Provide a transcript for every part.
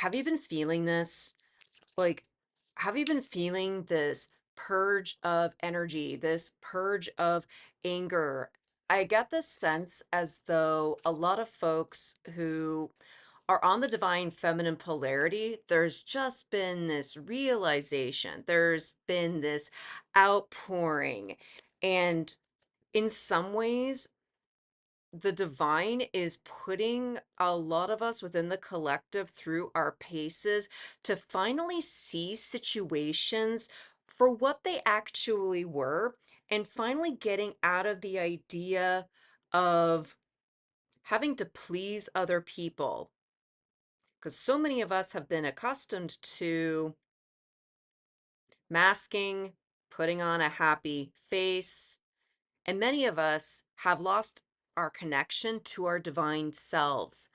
have you been feeling this? Like, have you been feeling this purge of energy, this purge of anger? I get this sense as though a lot of folks who are on the divine feminine polarity, there's just been this realization, there's been this outpouring. And in some ways, the divine is putting a lot of us within the collective through our paces to finally see situations for what they actually were and finally getting out of the idea of having to please other people. Because so many of us have been accustomed to masking, putting on a happy face, and many of us have lost our connection to our divine selves.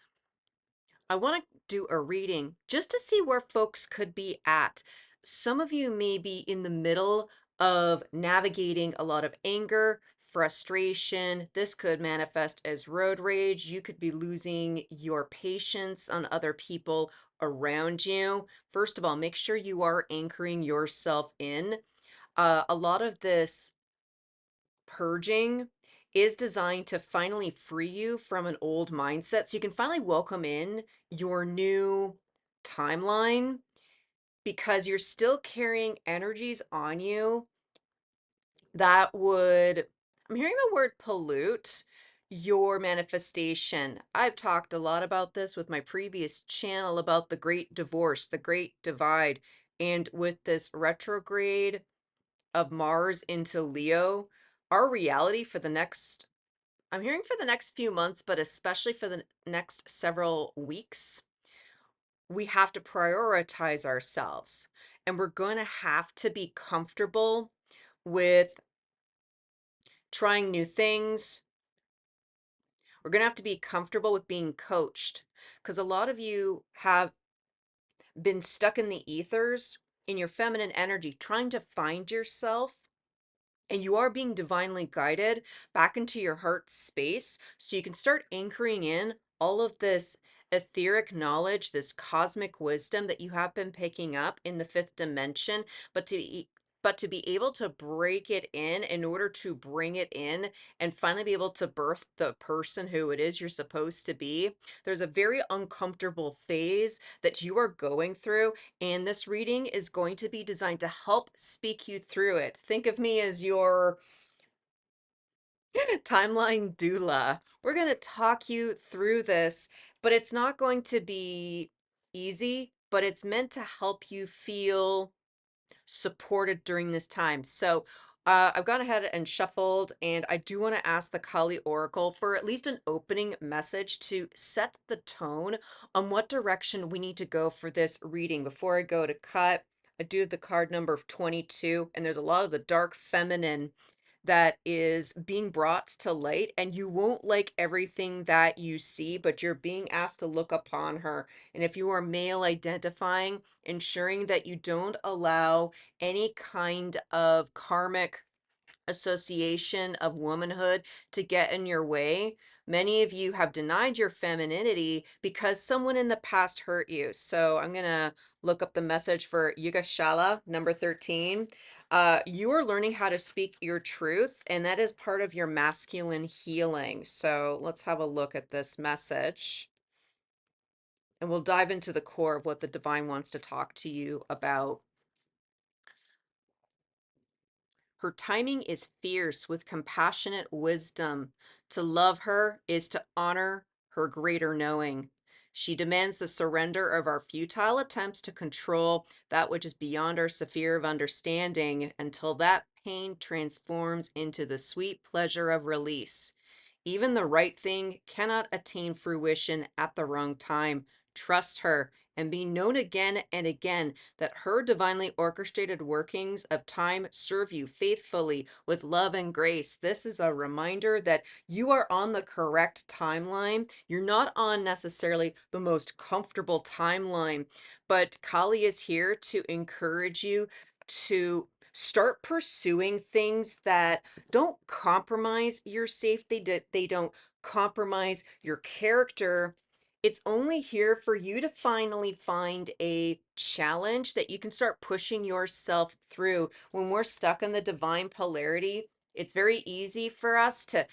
I want to do a reading just to see where folks could be at. Some of you may be in the middle of navigating a lot of anger, frustration. This could manifest as road rage. You could be losing your patience on other people around you. First of all, make sure you are anchoring yourself in. A lot of this purging is designed to finally free you from an old mindset so you can finally welcome in your new timeline because you're still carrying energies on you that would, I'm hearing the word pollute your manifestation. I've talked a lot about this with my previous channel about the great divorce, the great divide, and with this retrograde of Mars into Leo, our reality for the next, I'm hearing for the next few months, but especially for the next several weeks, we have to prioritize ourselves. And we're going to have to be comfortable with trying new things. We're going to have to be comfortable with being coached because a lot of you have been stuck in the ethers in your feminine energy, trying to find yourself. And you are being divinely guided back into your heart space so you can start anchoring in all of this etheric knowledge, this cosmic wisdom that you have been picking up in the fifth dimension, but to be able to break it in order to bring it in and finally be able to birth the person who it is you're supposed to be. There's a very uncomfortable phase that you are going through, and this reading is going to be designed to help speak you through it. Think of me as your timeline doula. We're going to talk you through this, but it's not going to be easy, but it's meant to help you feel supported during this time. So I've gone ahead and shuffled, and I do want to ask the Kali Oracle for at least an opening message to set the tone on what direction we need to go for this reading. Before I go to cut, I do have the card number 22, and there's a lot of the dark feminine that is being brought to light, and you won't like everything that you see, but you're being asked to look upon her. And if you are male identifying, ensuring that you don't allow any kind of karmic association of womanhood to get in your way. Many of you have denied your femininity because someone in the past hurt you. So I'm going to look up the message for Yugashala, number 13. You are learning how to speak your truth, and that is part of your masculine healing. So let's have a look at this message. And we'll dive into the core of what the divine wants to talk to you about. Her timing is fierce with compassionate wisdom. To love her is to honor her greater knowing. She demands the surrender of our futile attempts to control that which is beyond our sphere of understanding until that pain transforms into the sweet pleasure of release. Even the right thing cannot attain fruition at the wrong time. Trust her and be known again and again that her divinely orchestrated workings of time serve you faithfully with love and grace. This is a reminder that you are on the correct timeline. You're not on necessarily the most comfortable timeline, but Kali is here to encourage you to start pursuing things that don't compromise your safety, they don't compromise your character. It's only here for you to finally find a challenge that you can start pushing yourself through. When we're stuck in the divine polarity, it's very easy for us to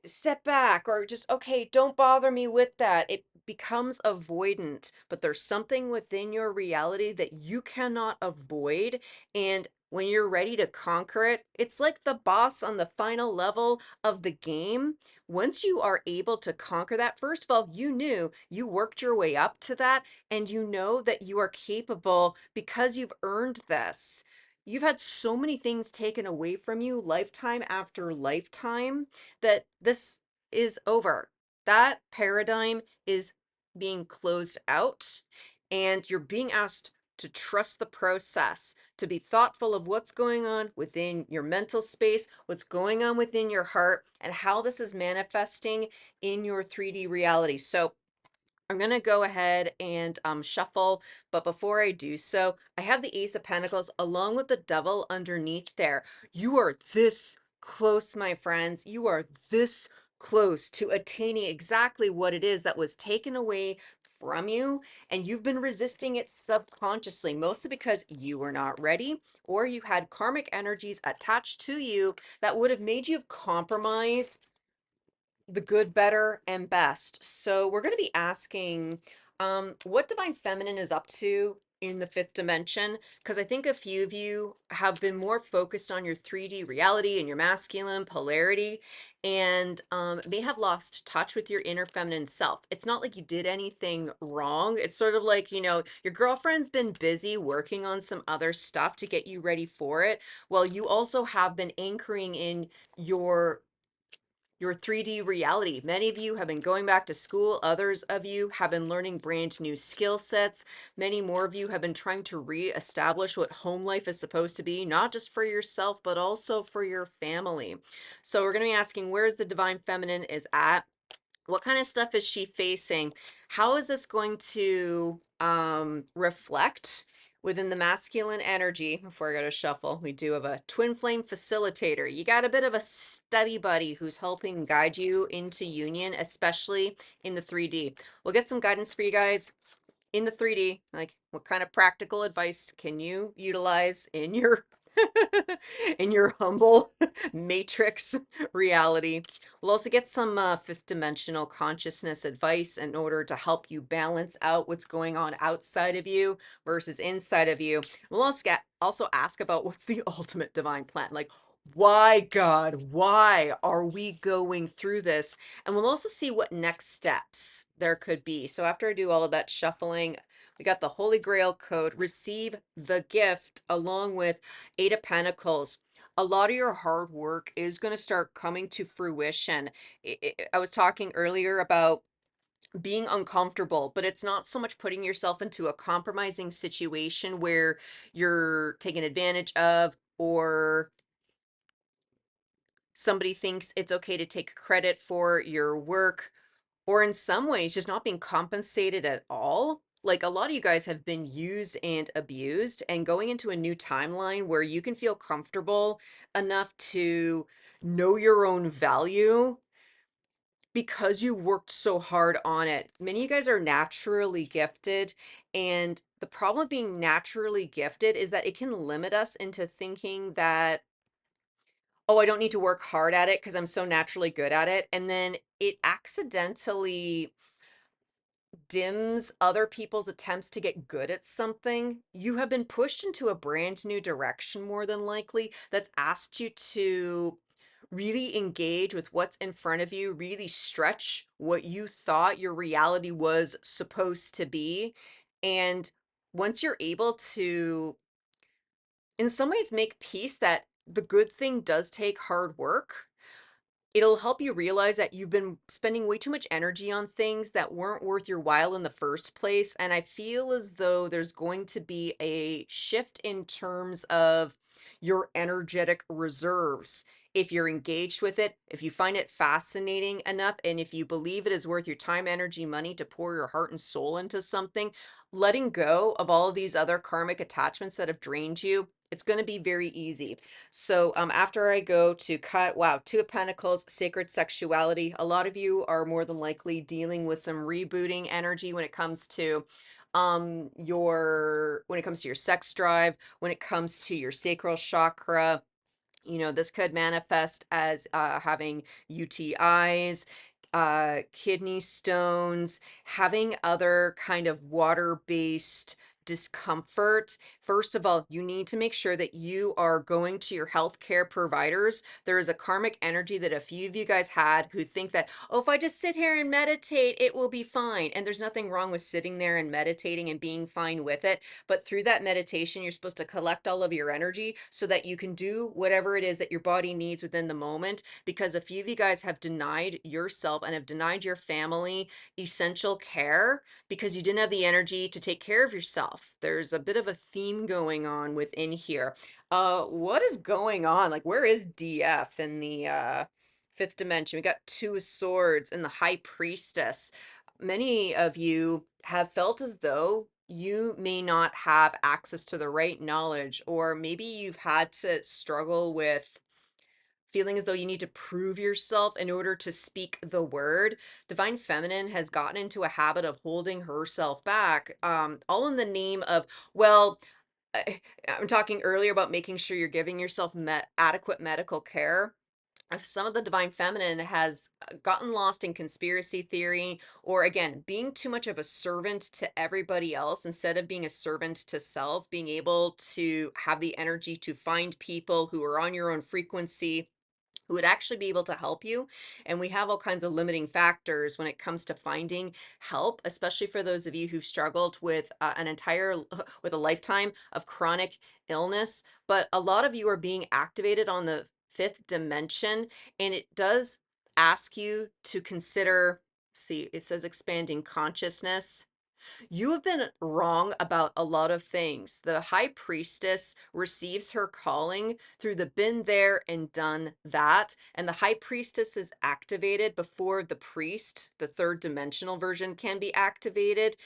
step back or just, okay, don't bother me with that. It becomes avoidant, but there's something within your reality that you cannot avoid. And when you're ready to conquer it, it's like the boss on the final level of the game. Once you are able to conquer that, first of all, you knew you worked your way up to that, and you know that you are capable because you've earned this. You've had so many things taken away from you, lifetime after lifetime, that this is over. That paradigm is being closed out, and you're being asked to trust the process, to be thoughtful of what's going on within your mental space, what's going on within your heart, and how this is manifesting in your 3D reality. So, I'm gonna go ahead and shuffle, but before I do so, I have the Ace of Pentacles along with the Devil underneath there. You are this close, my friends. You are this close to attaining exactly what it is that was taken away from you, and you've been resisting it subconsciously, mostly because you were not ready, or you had karmic energies attached to you that would have made you compromise the good, better, and best. So we're going to be asking what Divine Feminine is up to in the fifth dimension, because I think a few of you have been more focused on your 3D reality and your masculine polarity, and may have lost touch with your inner feminine self. It's not like you did anything wrong. It's sort of like, your girlfriend's been busy working on some other stuff to get you ready for it. Well, you also have been anchoring in your 3D reality. Many of you have been going back to school. Others of you have been learning brand new skill sets. Many more of you have been trying to reestablish what home life is supposed to be, not just for yourself, but also for your family. So we're going to be asking, where's the divine feminine is at? What kind of stuff is she facing? How is this going to reflect within the masculine energy? Before I go to shuffle, we do have a twin flame facilitator. You got a bit of a study buddy who's helping guide you into union, especially in the 3D. We'll get some guidance for you guys in the 3D. Like, what kind of practical advice can you utilize in your in your humble matrix reality? We'll also get some fifth dimensional consciousness advice in order to help you balance out what's going on outside of you versus inside of you. We'll also ask about what's the ultimate divine plan. Like, why, God, why are we going through this? And we'll also see what next steps there could be. So after I do all of that shuffling, we got the Holy Grail code, receive the gift, along with Eight of Pentacles. A lot of your hard work is going to start coming to fruition. I was talking earlier about being uncomfortable, but it's not so much putting yourself into a compromising situation where you're taken advantage of, or somebody thinks it's okay to take credit for your work, or in some ways just not being compensated at all. Like, a lot of you guys have been used and abused, and going into a new timeline where you can feel comfortable enough to know your own value because you worked so hard on it. Many of you guys are naturally gifted, and the problem with being naturally gifted is that it can limit us into thinking that, oh, I don't need to work hard at it because I'm so naturally good at it. And then it accidentally dims other people's attempts to get good at something. You have been pushed into a brand new direction, more than likely, that's asked you to really engage with what's in front of you, really stretch what you thought your reality was supposed to be. And once you're able to, in some ways, make peace that the good thing does take hard work, it'll help you realize that you've been spending way too much energy on things that weren't worth your while in the first place. And I feel as though there's going to be a shift in terms of your energetic reserves. If you're engaged with it, if you find it fascinating enough, and if you believe it is worth your time, energy, money to pour your heart and soul into something, letting go of all of these other karmic attachments that have drained you It's going to be very easy. So after I go to cut, wow, Two of Pentacles, sacred sexuality. A lot of you are more than likely dealing with some rebooting energy when it comes to your sex drive, when it comes to your sacral chakra. This could manifest as having UTIs, kidney stones, having other kind of water-based discomfort. First of all, you need to make sure that you are going to your healthcare providers. There is a karmic energy that a few of you guys had who think that, oh, if I just sit here and meditate, it will be fine. And there's nothing wrong with sitting there and meditating and being fine with it. But through that meditation, you're supposed to collect all of your energy so that you can do whatever it is that your body needs within the moment. Because a few of you guys have denied yourself and have denied your family essential care because you didn't have the energy to take care of yourself. There's a bit of a theme going on within here. What is going on? Like, where is DF in the fifth dimension? We got Two of Swords and the High Priestess. Many of you have felt as though you may not have access to the right knowledge, or maybe you've had to struggle with feeling as though you need to prove yourself in order to speak the word. Divine Feminine has gotten into a habit of holding herself back, all in the name of, well, I'm talking earlier about making sure you're giving yourself adequate medical care. If some of the divine feminine has gotten lost in conspiracy theory, or again, being too much of a servant to everybody else instead of being a servant to self, being able to have the energy to find people who are on your own frequency, who would actually be able to help you. And we have all kinds of limiting factors when it comes to finding help, especially for those of you who've struggled with with a lifetime of chronic illness. But a lot of you are being activated on the fifth dimension, and it does ask you to consider, see, it says expanding consciousness. You have been wrong about a lot of things. The high priestess receives her calling through the been there and done that. And the high priestess is activated before the priest, the third dimensional version, can be activated.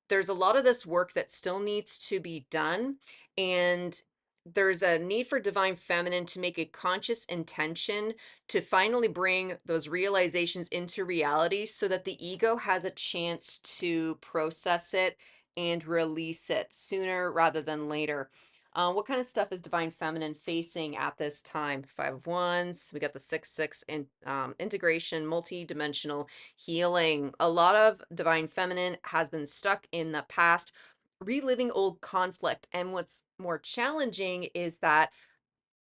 There's a lot of this work that still needs to be done. And there's a need for divine feminine to make a conscious intention to finally bring those realizations into reality so that the ego has a chance to process it and release it sooner rather than later. What kind of stuff is divine feminine facing at this time? Five of Wands. We got the 6-6 in integration, multi-dimensional healing. A lot of divine feminine has been stuck in the past, reliving old conflict. And what's more challenging is that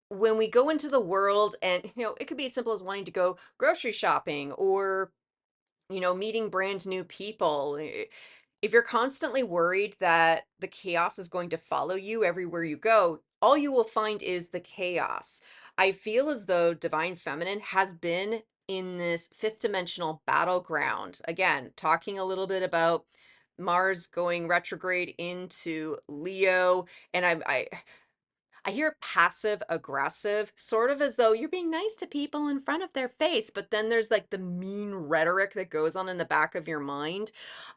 when we go into the world, and it could be as simple as wanting to go grocery shopping, or meeting brand new people. If you're constantly worried that the chaos is going to follow you everywhere you go, all you will find is the chaos. I feel as though divine feminine has been in this fifth dimensional battleground. Again, talking a little bit about Mars going retrograde into Leo, and I hear passive aggressive, sort of as though you're being nice to people in front of their face, but then there's like the mean rhetoric that goes on in the back of your mind.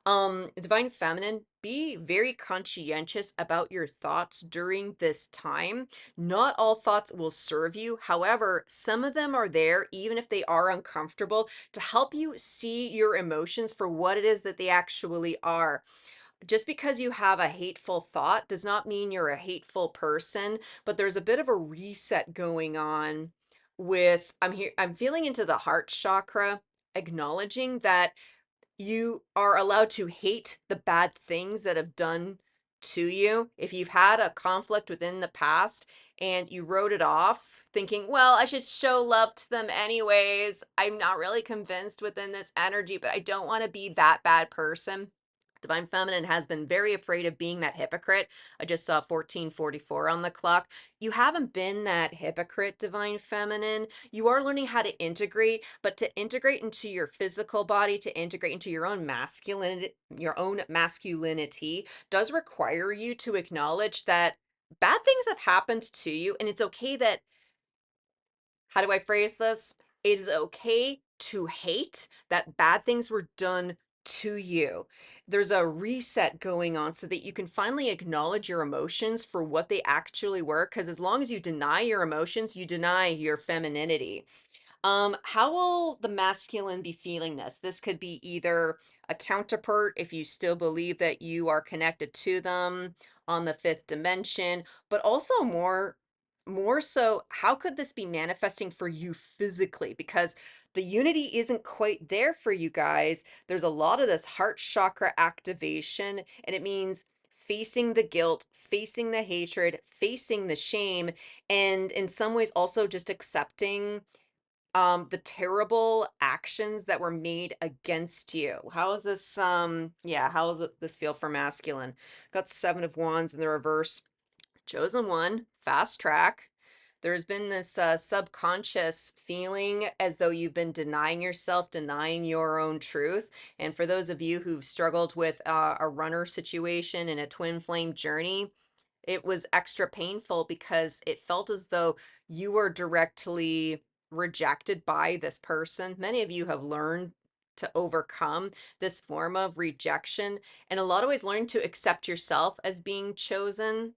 Divine Feminine, be very conscientious about your thoughts during this time. Not all thoughts will serve you. However, some of them are there, even if they are uncomfortable, to help you see your emotions for what it is that they actually are. Just because you have a hateful thought does not mean you're a hateful person, but there's a bit of a reset going on with, I'm feeling into the heart chakra, acknowledging that you are allowed to hate the bad things that have done to you. If you've had a conflict within the past and you wrote it off thinking, well, I should show love to them anyways. I'm not really convinced within this energy, but I don't want to be that bad person. Divine Feminine has been very afraid of being that hypocrite. I just saw 1444 on the clock. You haven't been that hypocrite, Divine Feminine. You are learning how to integrate, but to integrate into your physical body, to integrate into your own masculinity does require you to acknowledge that bad things have happened to you, and it's okay that, how do I phrase this? It is okay to hate that bad things were done to you. There's a reset going on so that you can finally acknowledge your emotions for what they actually were. Because as long as you deny your emotions, you deny your femininity. How will the masculine be feeling this? This could be either a counterpart if you still believe that you are connected to them on the fifth dimension, but also more so, how could this be manifesting for you physically? Because the unity isn't quite there for you guys. There's a lot of this heart chakra activation, and it means facing the guilt, facing the hatred, facing the shame, and in some ways also just accepting the terrible actions that were made against you. How is this yeah, how does this feel for masculine? Got 7 of Wands in the reverse. Chosen one, fast track. There's been this subconscious feeling as though you've been denying yourself, denying your own truth. And for those of you who've struggled with a runner situation in a twin flame journey, it was extra painful because it felt as though you were directly rejected by this person. Many of you have learned to overcome this form of rejection, and a lot of ways learning to accept yourself as being chosen.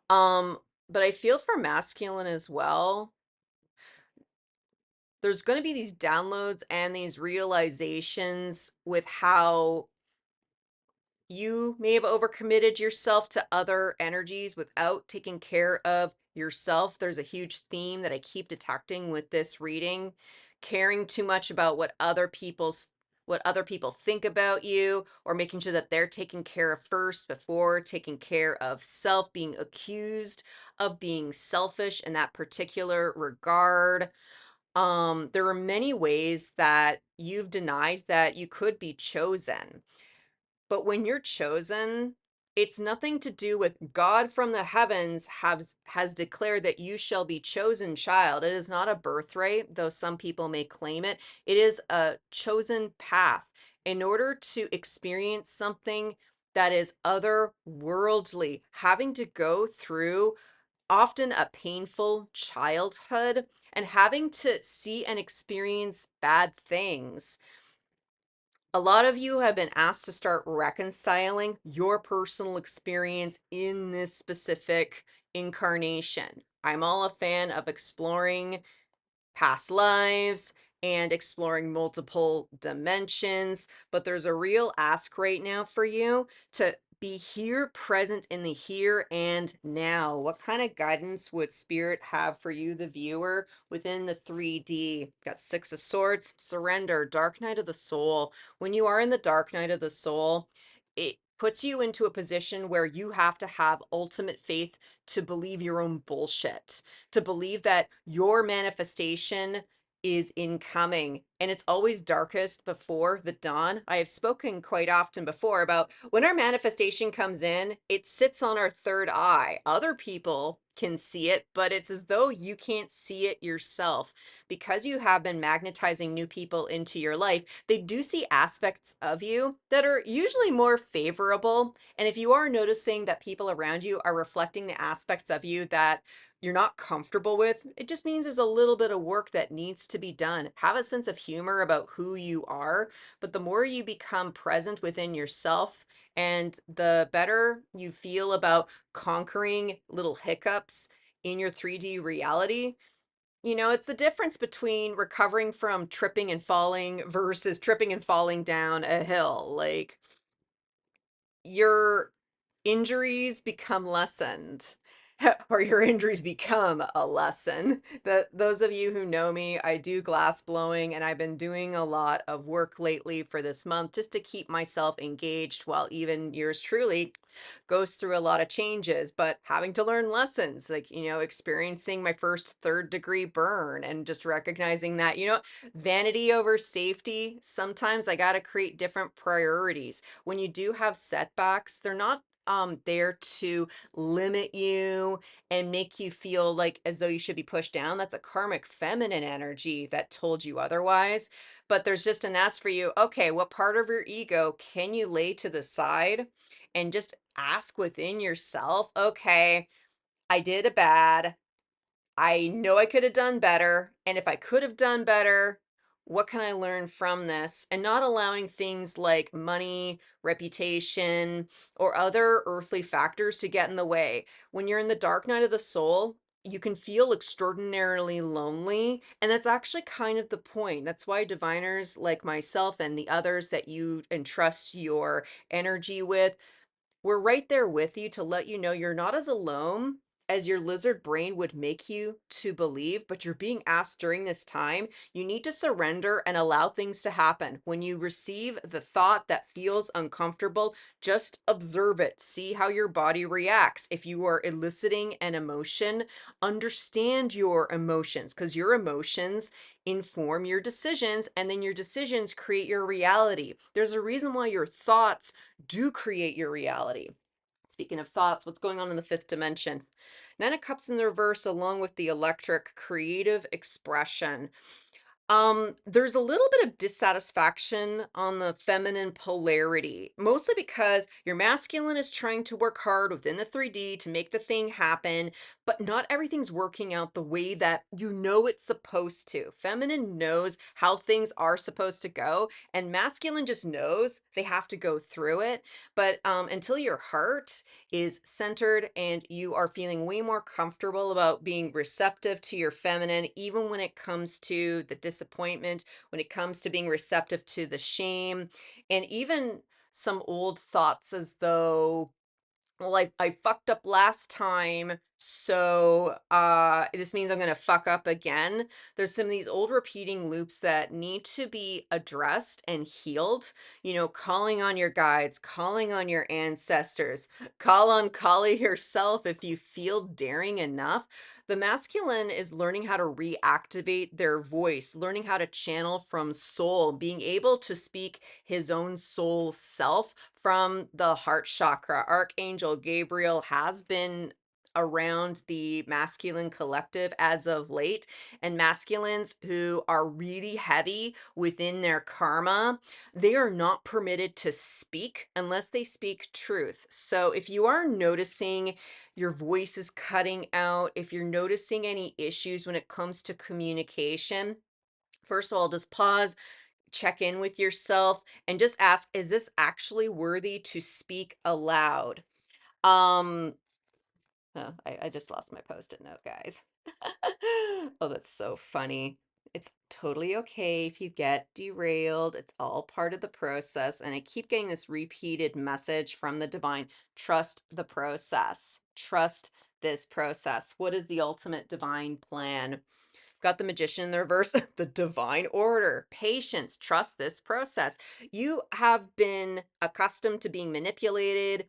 Um, but I feel for masculine as well. There's going to be these downloads and these realizations with how you may have overcommitted yourself to other energies without taking care of yourself. There's a huge theme that I keep detecting with this reading, caring too much about what other people think about you, or making sure that they're taken care of first before taking care of self, being accused of being selfish in that particular regard. There are many ways that you've denied that you could be chosen, but when you're chosen, it's nothing to do with God from the heavens has declared that you shall be chosen child. It is not a birthright, though some people may claim it. It is a chosen path. In order to experience something that is otherworldly, having to go through often a painful childhood and having to see and experience bad things, a lot of you have been asked to start reconciling your personal experience in this specific incarnation. I'm all a fan of exploring past lives and exploring multiple dimensions. But there's a real ask right now for you to be here, present in the here and now. What kind of guidance would Spirit have for you, the viewer, within the 3D? Got 6 of Swords, surrender, dark night of the soul. When you are in the dark night of the soul, it puts you into a position where you have to have ultimate faith to believe your own bullshit, to believe that your manifestation is incoming and it's always darkest before the dawn. I have spoken quite often before about when our manifestation comes in, it sits on our third eye. Other people can see it, but it's as though you can't see it yourself. Because you have been magnetizing new people into your life, they do see aspects of you that are usually more favorable. And if you are noticing that people around you are reflecting the aspects of you that you're not comfortable with, it just means there's a little bit of work that needs to be done. Have a sense of humor about who you are, but the more you become present within yourself and the better you feel about conquering little hiccups in your 3D reality, it's the difference between recovering from tripping and falling versus tripping and falling down a hill. Like, your injuries become lessened or your injuries become a lesson. Those of you who know me, I do glass blowing and I've been doing a lot of work lately for this month just to keep myself engaged while even yours truly goes through a lot of changes, but having to learn lessons, like, experiencing my first third-degree burn and just recognizing that, vanity over safety. Sometimes I got to create different priorities. When you do have setbacks, they're not there to limit you and make you feel like as though you should be pushed down. That's a karmic feminine energy that told you otherwise. But there's just an ask for you. Okay, what part of your ego can you lay to the side and just ask within yourself? Okay, I did a bad. I know I could have done better. And if I could have done better, What can I learn from this? And not allowing things like money, reputation, or other earthly factors to get in the way. When you're in the dark night of the soul, you can feel extraordinarily lonely. And that's actually kind of the point. That's why diviners like myself and the others that you entrust your energy with, we're right there with you to let you know you're not as alone as your lizard brain would make you to believe, but you're being asked during this time, you need to surrender and allow things to happen. When you receive the thought that feels uncomfortable, just observe it. See how your body reacts. If you are eliciting an emotion, understand your emotions because your emotions inform your decisions, and then your decisions create your reality. There's a reason why your thoughts do create your reality. Speaking of thoughts, what's going on in the fifth dimension? Nine of Cups in the reverse, along with the electric creative expression. There's a little bit of dissatisfaction on the feminine polarity, mostly because your masculine is trying to work hard within the 3D to make the thing happen, but not everything's working out the way that you know it's supposed to. Feminine knows how things are supposed to go, and masculine just knows they have to go through it. But until your heart is centered and you are feeling way more comfortable about being receptive to your feminine, even when it comes to the disappointment, when it comes to being receptive to the shame, and even some old thoughts as though, well, I fucked up last time, so this means I'm gonna fuck up again. There's some of these old repeating loops that need to be addressed and healed. You know, calling on your guides, calling on your ancestors, call on Kali yourself if you feel daring enough. The masculine is learning how to reactivate their voice, learning how to channel from soul, being able to speak his own soul self from the heart chakra. Archangel Gabriel has been around the masculine collective as of late, and masculines who are really heavy within their karma, they are not permitted to speak unless they speak truth. So if you are noticing your voice is cutting out, if you're noticing any issues when it comes to communication, first of all, just pause, check in with yourself, and just ask, is this actually worthy to speak aloud? Um, oh, I just lost my post-it note, guys. Oh, that's so funny. It's totally okay if you get derailed. It's all part of the process. And I keep getting this repeated message from the divine. Trust the process. Trust this process. What is the ultimate divine plan? Got the magician in the reverse, the divine order, patience, trust this process. You have been accustomed to being manipulated,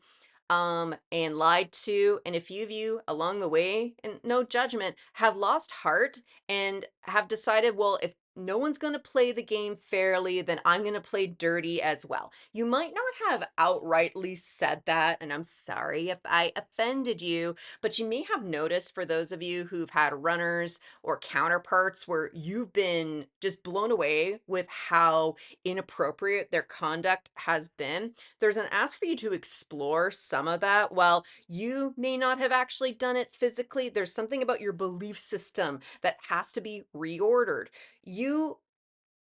and lied to, and a few of you along the way, and no judgment, have lost heart and have decided, well, if no one's going to play the game fairly, then I'm going to play dirty as well. You might not have outrightly said that, and I'm sorry if I offended you, but you may have noticed, for those of you who've had runners or counterparts where you've been just blown away with how inappropriate their conduct has been, there's an ask for you to explore some of that. While you may not have actually done it physically, there's something about your belief system that has to be reordered. You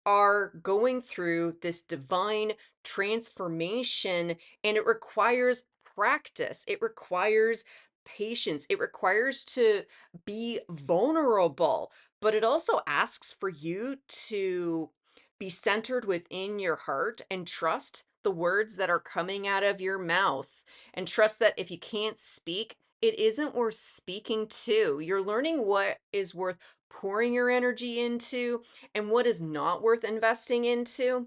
are going through this divine transformation, and it requires practice. It requires patience. It requires to be vulnerable, but it also asks for you to be centered within your heart and trust the words that are coming out of your mouth, and trust that if you can't speak, it isn't worth speaking to. You're learning what is worth pouring your energy into and what is not worth investing into.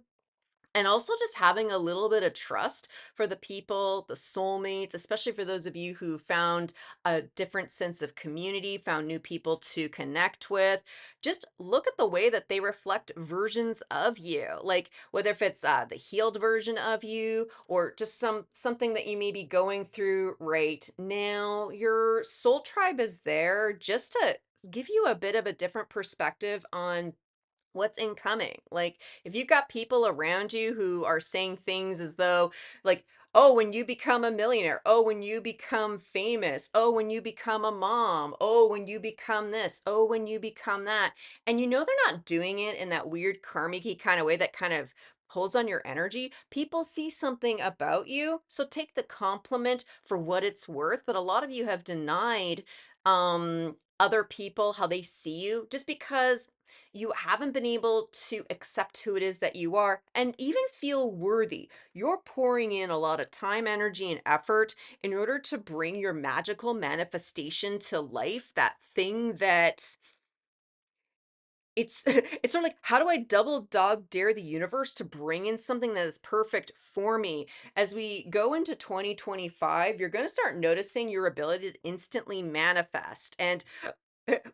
And also just having a little bit of trust for the people, the soulmates, especially for those of you who found a different sense of community, found new people to connect with. Just look at the way that they reflect versions of you. Like whether if it's the healed version of you or just something that you may be going through right now. Your soul tribe is there just to give you a bit of a different perspective on what's incoming. Like, if you've got people around you who are saying things as though, like, oh, when you become a millionaire, oh, when you become famous, oh, when you become a mom, oh, when you become this, oh, when you become that. And they're not doing it in that weird karmic kind of way that kind of pulls on your energy. People see something about you. So take the compliment for what it's worth. But a lot of you have denied other people how they see you just because you haven't been able to accept who it is that you are and even feel worthy. You're pouring in a lot of time, energy, and effort in order to bring your magical manifestation to life, that thing that it's it's sort of like, how do I double dog dare the universe to bring in something that is perfect for me? As we go into 2025, you're going to start noticing your ability to instantly manifest. And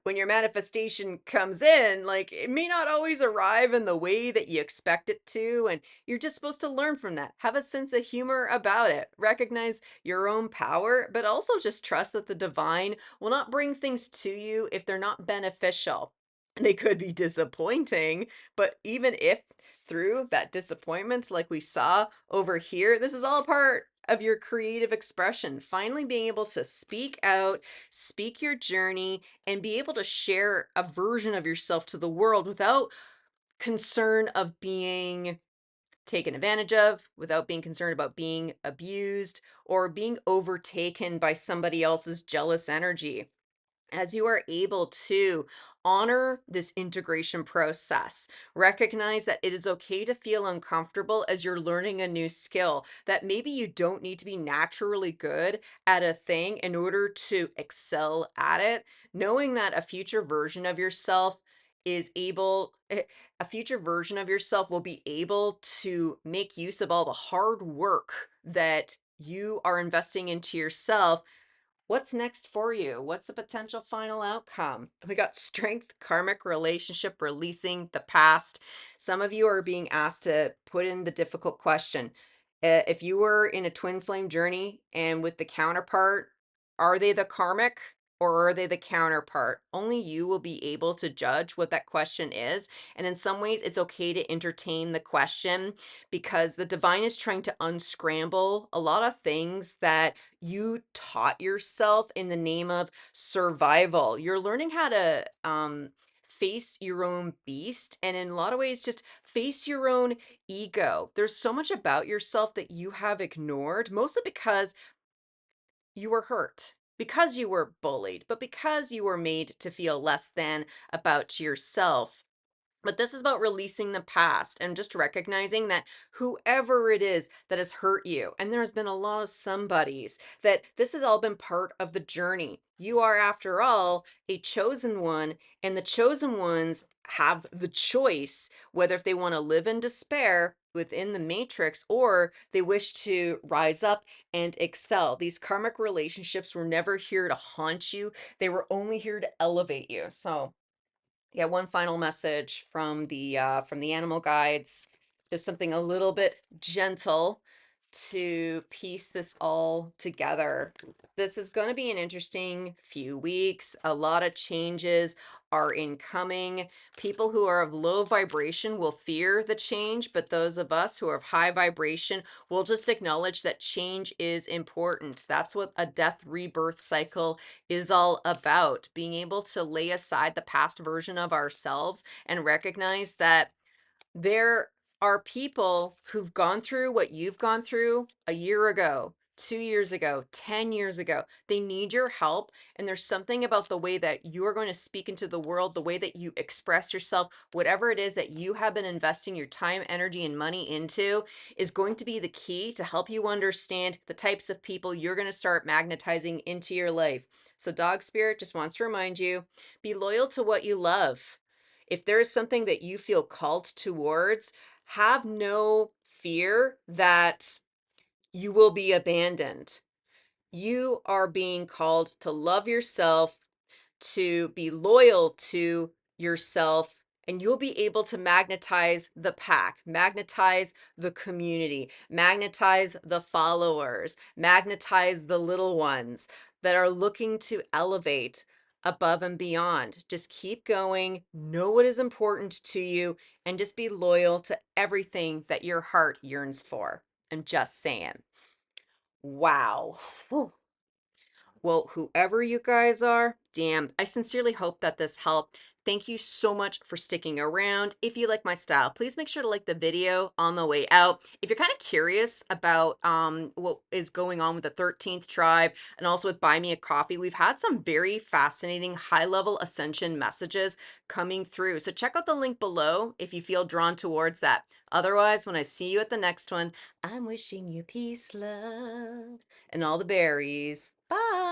when your manifestation comes in, like, it may not always arrive in the way that you expect it to, and you're just supposed to learn from that. Have a sense of humor about it. Recognize your own power, but also just trust that the divine will not bring things to you if they're not beneficial. They could be disappointing, but even if through that disappointment, like we saw over here, this is all part of your creative expression. Finally being able to speak out, speak your journey, and be able to share a version of yourself to the world without concern of being taken advantage of, without being concerned about being abused or being overtaken by somebody else's jealous energy. As you are able to honor this integration process, recognize that it is okay to feel uncomfortable as you're learning a new skill, that maybe you don't need to be naturally good at a thing in order to excel at it, knowing that a future version of yourself is able. A future version of yourself will be able to make use of all the hard work that you are investing into yourself. What's next for you? What's the potential final outcome? We got strength, karmic relationship, releasing the past. Some of you are being asked to put in the difficult question. If you were in a twin flame journey and with the counterpart, are they the karmic or are they the counterpart? Only you will be able to judge what that question is. And in some ways, it's okay to entertain the question because the divine is trying to unscramble a lot of things that you taught yourself in the name of survival. You're learning how to face your own beast and in a lot of ways just face your own ego. There's so much about yourself that you have ignored, mostly because you were hurt, because you were bullied, but because you were made to feel less than about yourself. But this is about releasing the past and just recognizing that whoever it is that has hurt you, and there has been a lot of somebodies, that this has all been part of the journey. You are, after all, a chosen one, and the chosen ones have the choice whether if they want to live in despair within the matrix or they wish to rise up and excel. These karmic relationships were never here to haunt you, they were only here to elevate you. So, yeah, one final message from the animal guides, just something a little bit gentle to piece this all together. This is going to be an interesting few weeks. A lot of changes are incoming. People who are of low vibration will fear the change, but those of us who are of high vibration will just acknowledge that change is important. That's what a death rebirth cycle is all about, being able to lay aside the past version of ourselves and recognize that there are people who've gone through what you've gone through a year ago, 2 years ago, 10 years ago. They need your help. And there's something about the way that you're going to speak into the world, the way that you express yourself, whatever it is that you have been investing your time, energy, and money into, is going to be the key to help you understand the types of people you're going to start magnetizing into your life. So, Dog Spirit just wants to remind you, be loyal to what you love. If there is something that you feel called towards, have no fear that you will be abandoned. You are being called to love yourself, to be loyal to yourself, and you'll be able to magnetize the pack, magnetize the community, magnetize the followers, magnetize the little ones that are looking to elevate. above and beyond. Just keep going, know what is important to you, and just be loyal to everything that your heart yearns for. I'm just saying. Wow. Whew. Well, whoever you guys are, damn, I sincerely hope that this helped. Thank you so much for sticking around. If you like my style, please make sure to like the video on the way out. If you're kind of curious about what is going on with the 13th tribe and also with Buy Me a Coffee, we've had some very fascinating high-level ascension messages coming through. So check out the link below if you feel drawn towards that. Otherwise, when I see you at the next one, I'm wishing you peace, love, and all the berries. Bye.